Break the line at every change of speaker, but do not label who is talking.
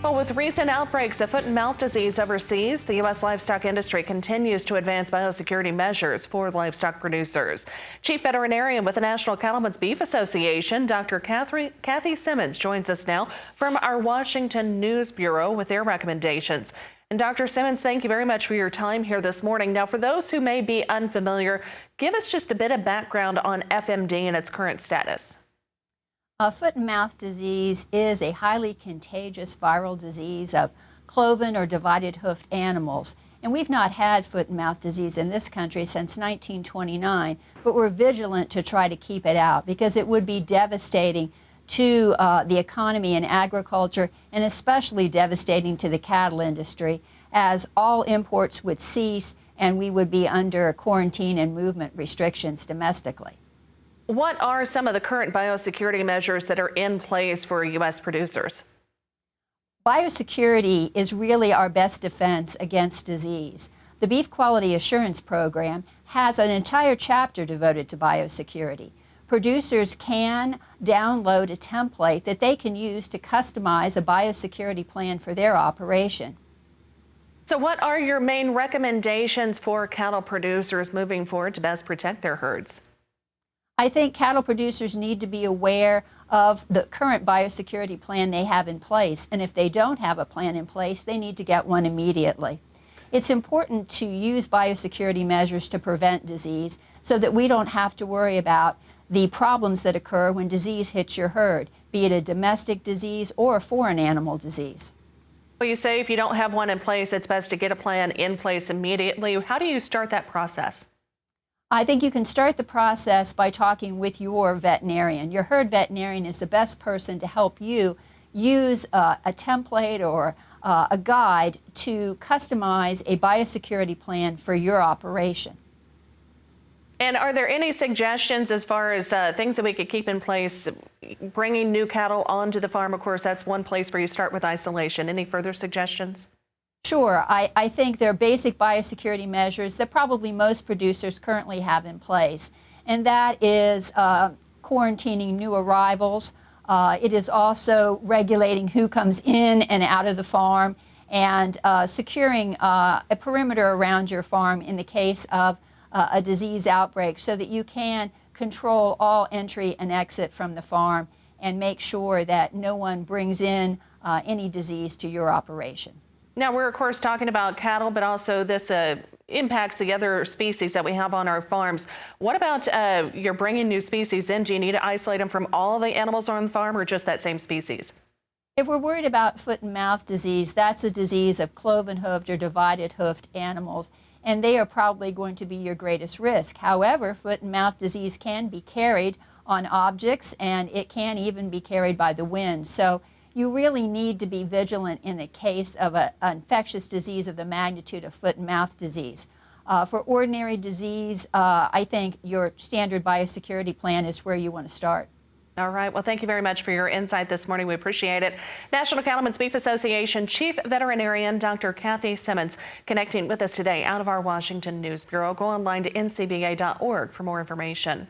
Well, with recent outbreaks of foot and mouth disease overseas, the U.S. livestock industry continues to advance biosecurity measures for livestock producers. Chief Veterinarian with the National Cattlemen's Beef Association, Dr. Kathy Simmons, joins us now from our Washington News Bureau with their recommendations. And Dr. Simmons, thank you very much for your time here this morning. Now, for those who may be unfamiliar, give us just a bit of background on FMD and its current status.
Foot and mouth disease is a highly contagious viral disease of cloven or divided hoofed animals. And we've not had foot and mouth disease in this country since 1929, but we're vigilant to try to keep it out because it would be devastating to the economy and agriculture, and especially devastating to the cattle industry, as all imports would cease and we would be under quarantine and movement restrictions domestically.
What are some of the current biosecurity measures that are in place for U.S. producers?
Biosecurity is really our best defense against disease. The Beef Quality Assurance Program has an entire chapter devoted to biosecurity. Producers can download a template that they can use to customize a biosecurity plan for their operation.
So what are your main recommendations for cattle producers moving forward to best protect their herds?
I think cattle producers need to be aware of the current biosecurity plan they have in place, and if they don't have a plan in place, they need to get one immediately. It's important to use biosecurity measures to prevent disease so that we don't have to worry about the problems that occur when disease hits your herd, be it a domestic disease or a foreign animal disease.
Well, you say if you don't have one in place, it's best to get a plan in place immediately. How do you start that process?
I think you can start the process by talking with your veterinarian. Your herd veterinarian is the best person to help you use a template or a guide to customize a biosecurity plan for your operation.
And are there any suggestions as far as things that we could keep in place? Bringing new cattle onto the farm, of course, that's one place where you start with isolation. Any further suggestions?
Sure. I think there are basic biosecurity measures that probably most producers currently have in place, and that is quarantining new arrivals. It is also regulating who comes in and out of the farm, and securing a perimeter around your farm in the case of a disease outbreak so that you can control all entry and exit from the farm and make sure that no one brings in any disease to your operation.
Now, we're, of course, talking about cattle, but also this impacts the other species that we have on our farms. What about you're bringing new species in? Do you need to isolate them from all the animals on the farm or just that same species?
If we're worried about foot and mouth disease, that's a disease of cloven-hoofed or divided-hoofed animals, and they are probably going to be your greatest risk. However, foot and mouth disease can be carried on objects, and it can even be carried by the wind. So you really need to be vigilant in the case of an infectious disease of the magnitude of foot and mouth disease. For ordinary disease, I think your standard biosecurity plan is where you want to start.
All right. Well, thank you very much for your insight this morning. We appreciate it. National Cattlemen's Beef Association Chief Veterinarian Dr. Kathy Simmons connecting with us today out of our Washington News Bureau. Go online to ncba.org for more information.